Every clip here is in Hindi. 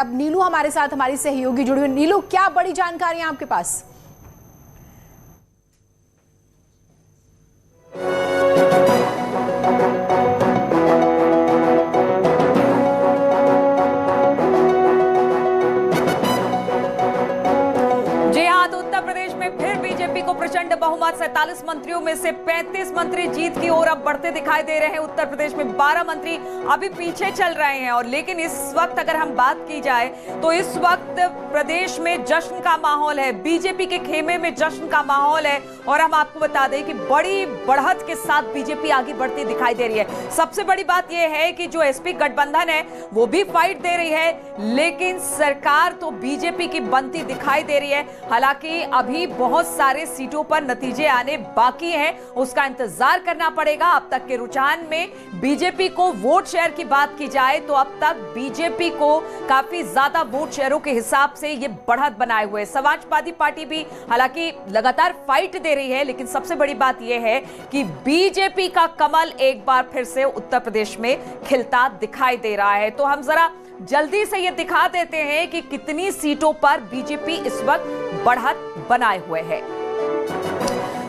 अब नीलू हमारे साथ हमारी सहयोगी जुड़ी हुई। नीलू, क्या बड़ी जानकारी है आपके पास? प्रचंड बहुमत, 47 मंत्रियों में से 35 मंत्री जीत की ओर अब बढ़ते दिखाई दे रहे हैं। उत्तर प्रदेश में 12 मंत्री अभी पीछे चल रहे हैं। और लेकिन इस वक्त अगर हम बात की जाए तो इस वक्त प्रदेश में जश्न का माहौल है, बीजेपी के खेमे में जश्न का माहौल है। और हम आपको बता दें कि बड़ी बढ़त के साथ बीजेपी आगे बढ़ती दिखाई दे रही है। सबसे बड़ी बात यह है कि जो एसपी गठबंधन है वो भी फाइट दे रही है, लेकिन सरकार तो बीजेपी की बनती दिखाई दे रही है। हालांकि अभी बहुत सारे सीटों पर नतीजे आने बाकी हैं, उसका इंतजार करना पड़ेगा। अब तक के रुझान में बीजेपी को वोट शेयर की बात की जाए तो अब तक बीजेपी को काफी ज्यादा वोट शेयरों के हिसाब से ये बढ़त बनाए हुए। समाजवादी पार्टी भी हालांकि लगातार फाइट दे रही है, लेकिन सबसे बड़ी बात यह है कि बीजेपी का कमल एक बार फिर से उत्तर प्रदेश में खिलता दिखाई दे रहा है। तो हम जरा जल्दी से ये दिखा देते हैं कि कितनी सीटों पर बीजेपी इस वक्त बढ़त बनाए हुए है।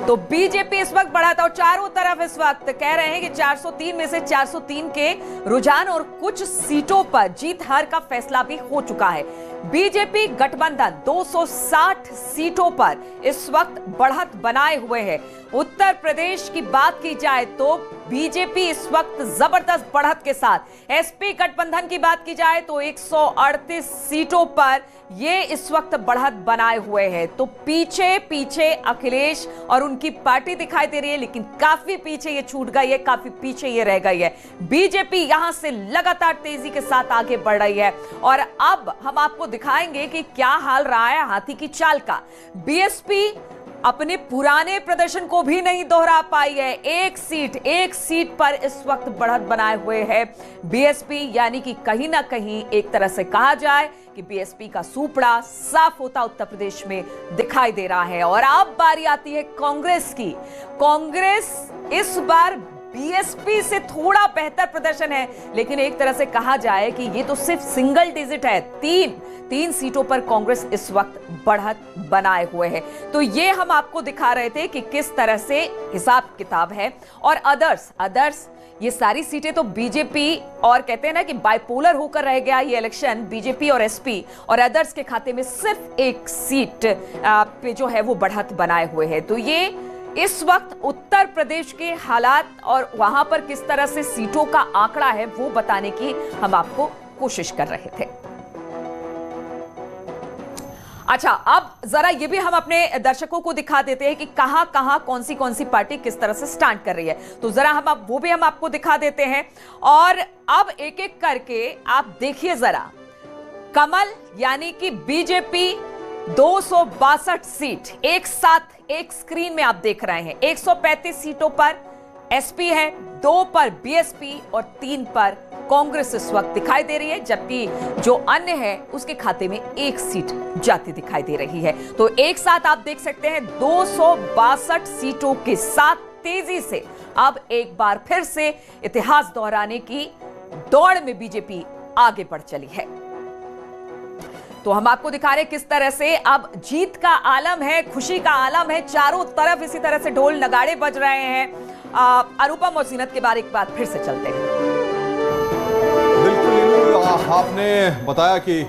तो बीजेपी इस वक्त बढ़ा था और चारों तरफ इस वक्त कह रहे हैं कि 403 में से 403 के रुझान और कुछ सीटों पर जीत हार का फैसला भी हो चुका है। बीजेपी गठबंधन 260 सीटों पर इस वक्त बढ़त बनाए हुए है। उत्तर प्रदेश की बात की जाए तो बीजेपी इस वक्त जबरदस्त बढ़त के साथ, एसपी गठबंधन की बात की जाए तो 138 सीटों पर ये इस वक्त बढ़त बनाए हुए हैं। तो पीछे पीछे अखिलेश और उनकी पार्टी दिखाई दे रही है, लेकिन काफी पीछे ये छूट गई है, काफी पीछे ये रह गई है। बीजेपी यहां से लगातार तेजी के साथ आगे बढ़ रही है। और अब हम आपको दिखाएंगे कि क्या हाल रहा है हाथी की चाल का। बीएसपी अपने पुराने प्रदर्शन को भी नहीं दोहरा पाई है। एक सीट पर इस वक्त बढ़त बनाए हुए है बीएसपी, यानी कि कहीं ना कहीं एक तरह से कहा जाए कि बीएसपी का सूपड़ा साफ होता उत्तर प्रदेश में दिखाई दे रहा है। और अब बारी आती है कांग्रेस की। कांग्रेस इस बार बीएसपी से थोड़ा बेहतर प्रदर्शन है, लेकिन एक तरह से कहा जाए कि ये तो सिर्फ सिंगल डिजिट है। तीन सीटों पर कांग्रेस इस वक्त बढ़त बनाए हुए है। तो ये हम आपको दिखा रहे थे कि किस तरह से हिसाब किताब है। और अदर्स ये सारी सीटें तो बीजेपी, और कहते हैं ना कि बाइपोलर होकर रह गया ये इलेक्शन, बीजेपी और एसपी और अदर्स के खाते में सिर्फ एक सीट पे जो है वो बढ़त बनाए हुए है। तो ये इस वक्त उत्तर प्रदेश के हालात और वहां पर किस तरह से सीटों का आंकड़ा है वो बताने की हम आपको कोशिश कर रहे थे। अच्छा, अब जरा ये भी हम अपने दर्शकों को दिखा देते हैं कि कहां कौन सी पार्टी किस तरह से स्टैंड कर रही है। तो जरा वो भी हम आपको दिखा देते हैं। और अब एक एक करके आप देखिए जरा, कमल यानी कि बीजेपी 262 सीट एक साथ एक स्क्रीन में आप देख रहे हैं। 135 सीटों पर एसपी है, 2 पर बीएसपी और 3 पर कांग्रेस इस वक्त दिखाई दे रही है, जबकि जो अन्य है उसके खाते में 1 सीट जाती दिखाई दे रही है। तो एक साथ आप देख सकते हैं 262 सीटों के साथ तेजी से अब एक बार फिर से इतिहास दोहराने की दौड़ में बीजेपी आगे बढ़ चली है। तो हम आपको दिखा रहे हैं किस तरह से अब जीत का आलम है, खुशी का आलम है। चारों तरफ इसी तरह से ढोल नगाड़े बज रहे हैं। अनुपम और जीनत के बारे एक बात फिर से चलते हैं। बिल्कुल, आपने बताया कि